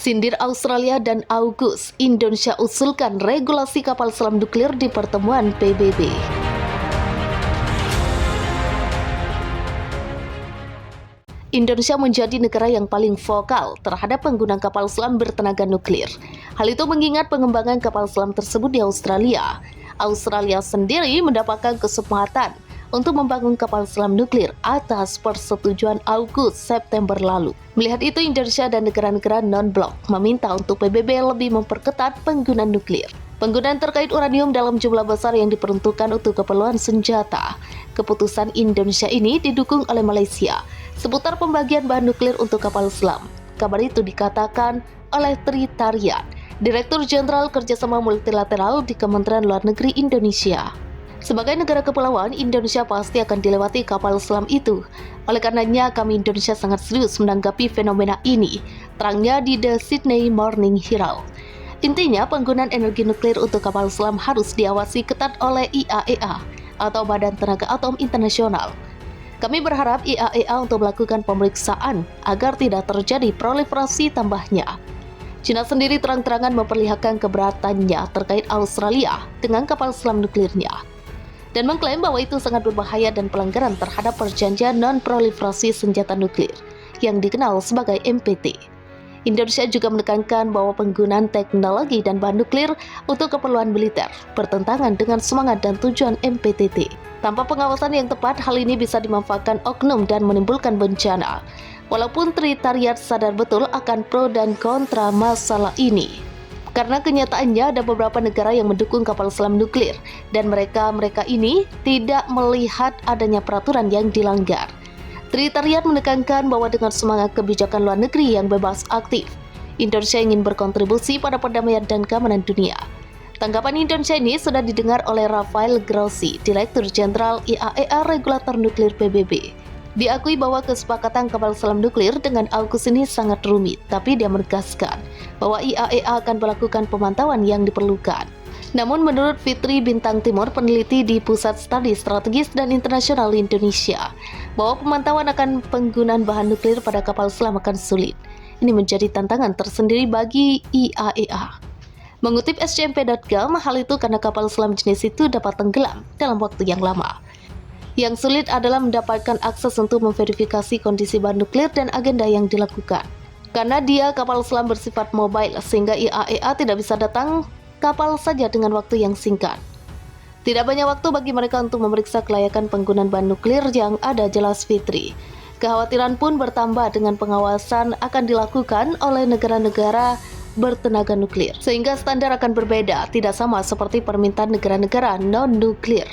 Sindir Australia dan AUKUS, Indonesia usulkan regulasi kapal selam nuklir di pertemuan PBB. Indonesia menjadi negara yang paling vokal terhadap penggunaan kapal selam bertenaga nuklir. Hal itu mengingat pengembangan kapal selam tersebut di Australia. Australia sendiri mendapatkan kesempatan untuk membangun kapal selam nuklir atas persetujuan AUKUS September lalu. Melihat itu, Indonesia dan negara-negara non-blok meminta untuk PBB lebih memperketat penggunaan nuklir. Penggunaan terkait uranium dalam jumlah besar yang diperuntukkan untuk keperluan senjata. Keputusan Indonesia ini didukung oleh Malaysia seputar pembagian bahan nuklir untuk kapal selam. Kabar itu dikatakan oleh Tri Tarian, Direktur Jenderal Kerjasama Multilateral di Kementerian Luar Negeri Indonesia. Sebagai negara kepulauan, Indonesia pasti akan dilewati kapal selam itu. Oleh karenanya, kami Indonesia sangat serius menanggapi fenomena ini, terangnya di The Sydney Morning Herald. Intinya, penggunaan energi nuklir untuk kapal selam harus diawasi ketat oleh IAEA atau Badan Tenaga Atom Internasional. Kami berharap IAEA untuk melakukan pemeriksaan agar tidak terjadi proliferasi tambahnya. China sendiri terang-terangan memperlihatkan keberatannya terkait Australia dengan kapal selam nuklirnya dan mengklaim bahwa itu sangat berbahaya dan pelanggaran terhadap perjanjian non-proliferasi senjata nuklir yang dikenal sebagai NPT. Indonesia juga menekankan bahwa penggunaan teknologi dan bahan nuklir untuk keperluan militer bertentangan dengan semangat dan tujuan NPT. Tanpa pengawasan yang tepat, hal ini bisa dimanfaatkan oknum dan menimbulkan bencana. Walaupun Tri Tarian sadar betul akan pro dan kontra masalah ini. Karena kenyataannya ada beberapa negara yang mendukung kapal selam nuklir dan mereka ini tidak melihat adanya peraturan yang dilanggar. Tri Tarian menekankan bahwa dengan semangat kebijakan luar negeri yang bebas aktif, Indonesia ingin berkontribusi pada perdamaian dan keamanan dunia. Tanggapan Indonesia ini sudah didengar oleh Rafael Grossi, Direktur Jenderal IAEA Regulator Nuklir PBB. Diakui bahwa kesepakatan kapal selam nuklir dengan AUKUS ini sangat rumit, tapi dia menegaskan bahwa IAEA akan melakukan pemantauan yang diperlukan. Namun menurut Fitri Bintang Timur, peneliti di Pusat Studi Strategis dan Internasional Indonesia, bahwa pemantauan akan penggunaan bahan nuklir pada kapal selam akan sulit. Ini menjadi tantangan tersendiri bagi IAEA. Mengutip scmp.com, hal itu karena kapal selam jenis itu dapat tenggelam dalam waktu yang lama. Yang sulit adalah mendapatkan akses untuk memverifikasi kondisi bahan nuklir dan agenda yang dilakukan. Karena dia kapal selam bersifat mobile, sehingga IAEA tidak bisa datang kapal saja dengan waktu yang singkat. Tidak banyak waktu bagi mereka untuk memeriksa kelayakan penggunaan bahan nuklir yang ada, jelas Fitri. Kekhawatiran pun bertambah dengan pengawasan akan dilakukan oleh negara-negara bertenaga nuklir, sehingga standar akan berbeda, tidak sama seperti permintaan negara-negara non-nuklir.